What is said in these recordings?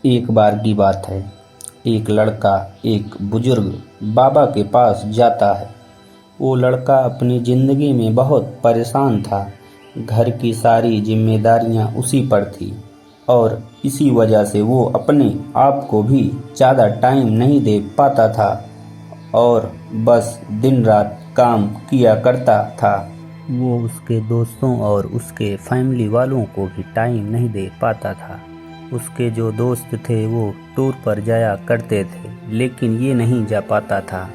एक बार की बात है। एक लड़का एक बुजुर्ग बाबा के पास जाता है। वो लड़का अपनी जिंदगी में बहुत परेशान था। घर की सारी जिम्मेदारियां उसी पर थी और इसी वजह से वो अपने आप को भी ज़्यादा टाइम नहीं दे पाता था और बस दिन रात काम किया करता था। वो उसके दोस्तों और उसके फैमिली वालों को भी टाइम नहीं दे पाता था। उसके जो दोस्त थे वो टूर पर जाया करते थे, लेकिन ये नहीं जा पाता था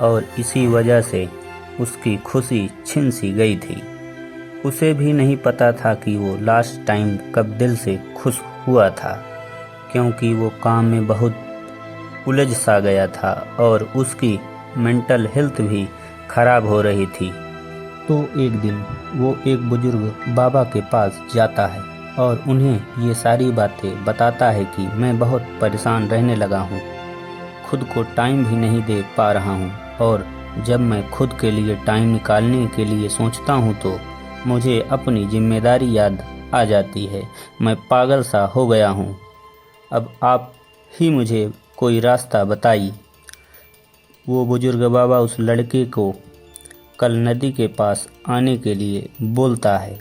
और इसी वजह से उसकी खुशी छिन सी गई थी। उसे भी नहीं पता था कि वो लास्ट टाइम कब दिल से खुश हुआ था, क्योंकि वो काम में बहुत उलझ सा गया था और उसकी मेंटल हेल्थ भी खराब हो रही थी। तो एक दिन वो एक बुजुर्ग बाबा के पास जाता है और उन्हें ये सारी बातें बताता है कि मैं बहुत परेशान रहने लगा हूँ, खुद को टाइम भी नहीं दे पा रहा हूँ और जब मैं खुद के लिए टाइम निकालने के लिए सोचता हूँ तो मुझे अपनी जिम्मेदारी याद आ जाती है। मैं पागल सा हो गया हूँ। अब आप ही मुझे कोई रास्ता बताइए। वो बुजुर्ग बाबा उस लड़के को कल नदी के पास आने के लिए बोलता है।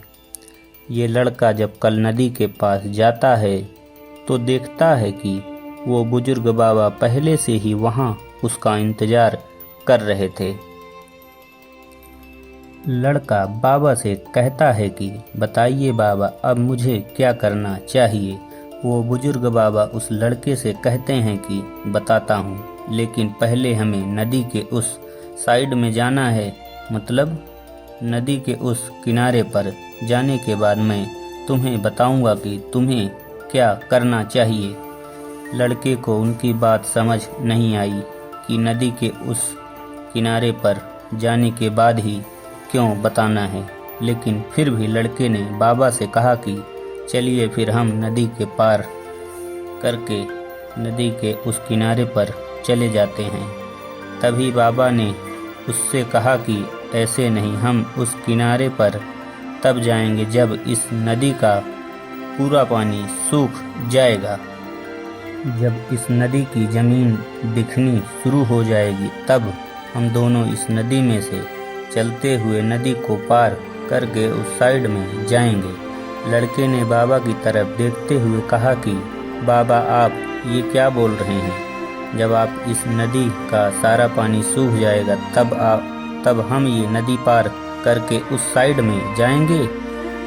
ये लड़का जब कल नदी के पास जाता है तो देखता है कि वो बुजुर्ग बाबा पहले से ही वहाँ उसका इंतजार कर रहे थे। लड़का बाबा से कहता है कि बताइए बाबा, अब मुझे क्या करना चाहिए। वो बुजुर्ग बाबा उस लड़के से कहते हैं कि बताता हूँ, लेकिन पहले हमें नदी के उस साइड में जाना है, मतलब नदी के उस किनारे पर जाने के बाद मैं तुम्हें बताऊंगा कि तुम्हें क्या करना चाहिए। लड़के को उनकी बात समझ नहीं आई कि नदी के उस किनारे पर जाने के बाद ही क्यों बताना है, लेकिन फिर भी लड़के ने बाबा से कहा कि चलिए फिर हम नदी के पार करके नदी के उस किनारे पर चले जाते हैं। तभी बाबा ने उससे कहा कि ऐसे नहीं, हम उस किनारे पर तब जाएंगे जब इस नदी का पूरा पानी सूख जाएगा। जब इस नदी की ज़मीन दिखनी शुरू हो जाएगी तब हम दोनों इस नदी में से चलते हुए नदी को पार करके उस साइड में जाएंगे। लड़के ने बाबा की तरफ देखते हुए कहा कि बाबा, आप ये क्या बोल रहे हैं? जब आप इस नदी का सारा पानी सूख जाएगा तब हम ये नदी पार करके उस साइड में जाएंगे?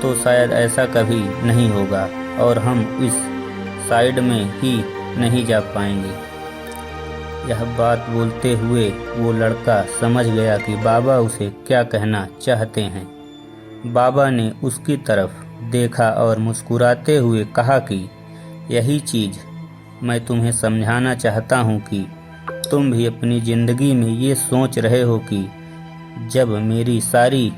तो शायद ऐसा कभी नहीं होगा और हम इस साइड में ही नहीं जा पाएंगे। यह बात बोलते हुए वो लड़का समझ गया कि बाबा उसे क्या कहना चाहते हैं। बाबा ने उसकी तरफ देखा और मुस्कुराते हुए कहा कि यही चीज़ मैं तुम्हें समझाना चाहता हूँ कि तुम भी अपनी ज़िंदगी में ये सोच रहे हो कि जब मेरी सारी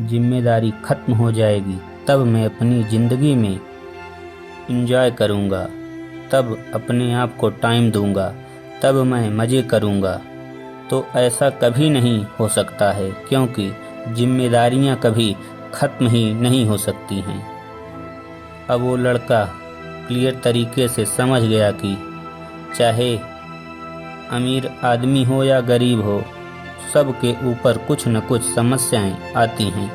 जिम्मेदारी ख़त्म हो जाएगी तब मैं अपनी ज़िंदगी में एंजॉय करूँगा, तब अपने आप को टाइम दूँगा, तब मैं मज़े करूँगा। तो ऐसा कभी नहीं हो सकता है, क्योंकि जिम्मेदारियाँ कभी ख़त्म ही नहीं हो सकती हैं। अब वो लड़का क्लियर तरीके से समझ गया कि चाहे अमीर आदमी हो या गरीब हो, सबके ऊपर कुछ न कुछ समस्याएं आती हैं।